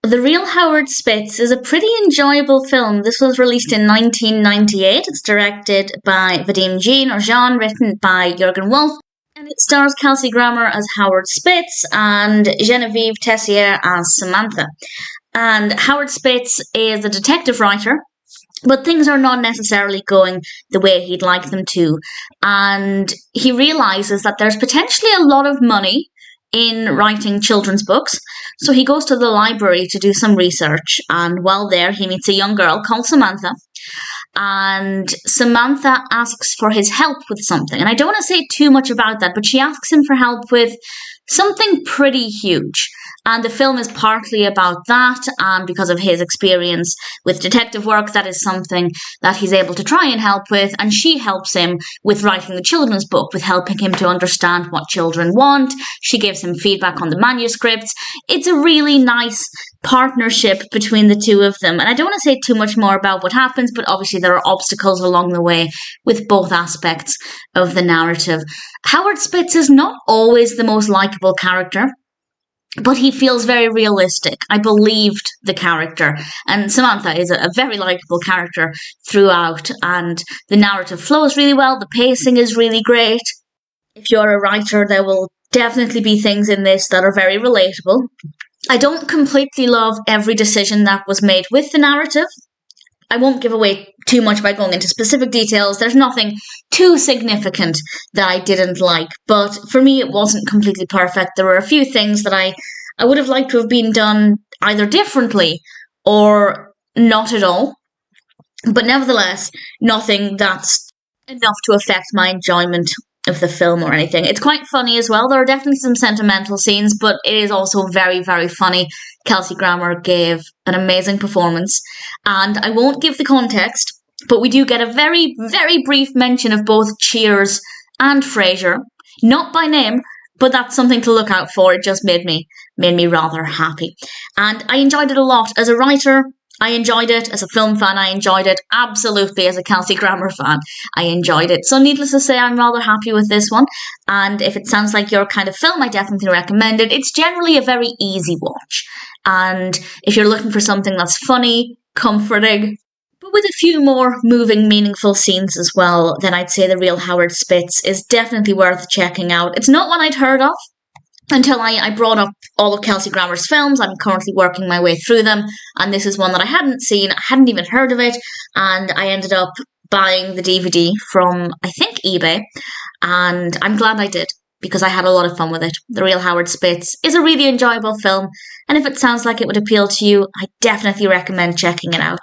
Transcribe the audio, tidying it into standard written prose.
The Real Howard Spitz is a pretty enjoyable film. This was released in 1998. It's directed by Vadim Jean, written by Jurgen Wolff, and it stars Kelsey Grammer as Howard Spitz and Genevieve Tessier as Samantha. And Howard Spitz is a detective writer, but things are not necessarily going the way he'd like them to. And he realizes that there's potentially a lot of money in writing children's books. So he goes to the library to do some research. And while there, he meets a young girl called Samantha. And Samantha asks for his help with something. And I don't want to say too much about that, but she asks him for help with something pretty huge. And the film is partly about that, and because of his experience with detective work, that is something that he's able to try and help with, and she helps him with writing the children's book, with helping him to understand what children want. She gives him feedback on the manuscripts. It's a really nice partnership between the two of them, and I don't want to say too much more about what happens, but obviously there are obstacles along the way with both aspects of the narrative. Howard Spitz is not always the most likable character, but he feels very realistic. I believed the character. And Samantha is a very likeable character throughout. And the narrative flows really well. The pacing is really great. If you're a writer, there will definitely be things in this that are very relatable. I don't completely love every decision that was made with the narrative. I won't give away too much by going into specific details. There's nothing too significant that I didn't like, but for me it wasn't completely perfect. There were a few things that I would have liked to have been done either differently or not at all, but nevertheless, nothing that's enough to affect my enjoyment of the film or anything. It's quite funny as well. There are definitely some sentimental scenes, but it is also very, very funny. Kelsey Grammer gave an amazing performance, and I won't give the context, but we do get a very, very brief mention of both Cheers and Frasier, not by name, but that's something to look out for. It just made me rather happy, and I enjoyed it a lot. As a writer, I enjoyed it. As a film fan, I enjoyed it. Absolutely, as a Kelsey Grammer fan, I enjoyed it. So needless to say, I'm rather happy with this one. And if it sounds like your kind of film, I definitely recommend it. It's generally a very easy watch. And if you're looking for something that's funny, comforting, but with a few more moving, meaningful scenes as well, then I'd say The Real Howard Spitz is definitely worth checking out. It's not one I'd heard of until I brought up all of Kelsey Grammer's films. I'm currently working my way through them, and this is one that I hadn't seen, I hadn't even heard of it, and I ended up buying the DVD from, I think, eBay, and I'm glad I did, because I had a lot of fun with it. The Real Howard Spitz is a really enjoyable film, and if it sounds like it would appeal to you, I definitely recommend checking it out.